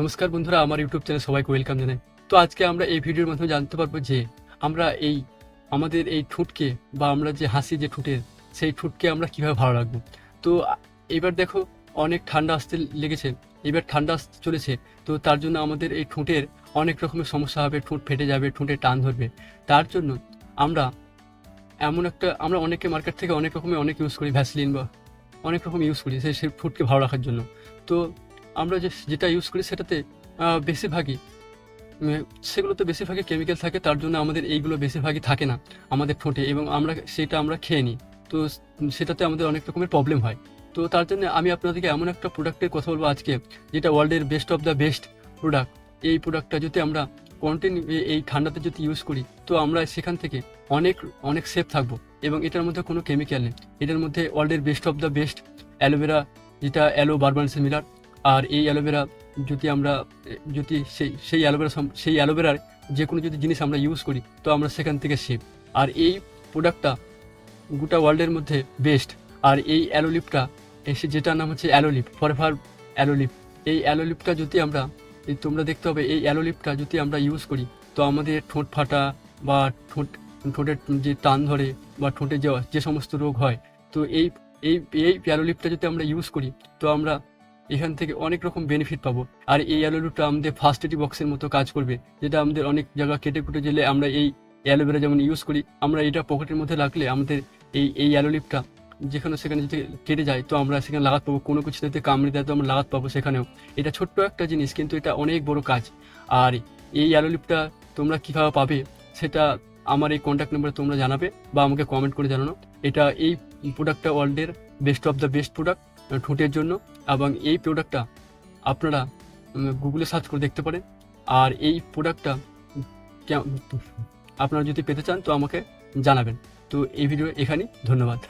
নমস্কার বন্ধুরা, আমার ইউটিউব চ্যানেলে সবাইকে ওয়েলকাম জানাই। তো আজকে আমরা এই ভিডিওর মাধ্যমে জানতে পারবো যে আমরা আমাদের এই ঠোঁটকে বা আমরা যে হাসি যে ঠোঁটের সেই ঠোঁটকে আমরা কিভাবে ভালো রাখবো। তো এবার দেখো, অনেক ঠান্ডা আসতে লেগেছে, এবার ঠান্ডা আসতে চলেছে। তো তার জন্য আমাদের এই ঠোঁটের অনেক রকমের সমস্যা হবে, ঠোঁট ফেটে যাবে, ঠোঁটে টান ধরবে। তার জন্য আমরা আমরা অনেকে মার্কেট থেকে অনেক রকমের অনেক ইউজ করি, ভ্যাসলিন বা অনেক রকম ইউজ করি সেই ঠোঁটকে ভালো রাখার জন্য। তো আমরা যেটা ইউজ করি সেটাতে বেশিরভাগই সেগুলোতে বেশিরভাগই কেমিক্যাল থাকে, তার জন্য আমাদের এইগুলো বেশিরভাগই থাকে না আমাদের ঠোঁটে, এবং আমরা খেয়ে নিই। তো সেটাতে আমাদের অনেক রকমের প্রবলেম হয়। তো তার জন্য আমি আপনাদেরকে এমন একটা প্রোডাক্টের কথা বলবো আজকে, যেটা ওয়ার্ল্ডের best of the best product. এই প্রোডাক্টটা যদি আমরা কন্টিনিউ এই ঠান্ডাতে যদি ইউজ করি, তো আমরা সেখান থেকে অনেক অনেক সেফ থাকবো, এবং এটার মধ্যে কোনো কেমিক্যাল নেই। এটার মধ্যে ওয়ার্ল্ডের best of the best aloe vera, যেটা অ্যালো বারবানসি মিলার। আর এই অ্যালোভেরা যদি আমরা যদি সেই অ্যালোভেরার যে কোনো যদি জিনিস আমরা ইউজ করি, তো আমরা সেখান থেকে সেভ। আর এই প্রোডাক্টটা গোটা ওয়ার্ল্ডের মধ্যে বেস্ট। আর এই অ্যালোলিপটা যেটার নাম হচ্ছে অ্যালোলিপ, ফরএভার অ্যালোলিপ। এই অ্যালোলিপটা যদি আমরা তোমরা দেখতে হবে, এই অ্যালোলিপটা যদি আমরা ইউজ করি, তো আমাদের ঠোঁট ফাটা বা ঠোঁটের যে টান ধরে বা ঠোঁটে যে সমস্ত রোগ হয়, তো এই এই এই অ্যালোলিপটা যদি আমরা ইউজ করি, তো আমরা এখান থেকে অনেক রকম বেনিফিট পাবো। আর এই অ্যালোভেরাটা আমাদের ফার্স্ট এড বক্সের মতো কাজ করবে, যেটা আমাদের অনেক জায়গা কেটে কুটে গেলে আমরা এই অ্যালোভেরা যেমন ইউজ করি, আমরা এটা পকেটের মধ্যে রাখলে আমাদের এই অ্যালোলিপটা যেখানে সেখানে যদি কেটে যায়, তো আমরা সেখানে লাগাতে পাবো। কোনো কিছু যদি কামড়ে দেয়, তো আমরা লাগাতে পাবো সেখানেও। এটা ছোট্ট একটা জিনিস, কিন্তু এটা অনেক বড় কাজ। আর এই অ্যালোলিপটা তোমরা কীভাবে পাবে, সেটা আমার এই কন্ট্যাক্ট নাম্বারে তোমরা জানাবে বা আমাকে কমেন্ট করে জানানো। এই প্রোডাক্টটা ওয়ার্ল্ডের best of the best product ঠোঁটের জন্য, এবং এই প্রোডাক্টটা আপনারা গুগলে সার্চ করে দেখতে পারেন। আর এই প্রোডাক্টটা আপনারা যদি পেতে চান, তো আমাকে জানাবেন। তো এই ভিডিও এখানেই, ধন্যবাদ।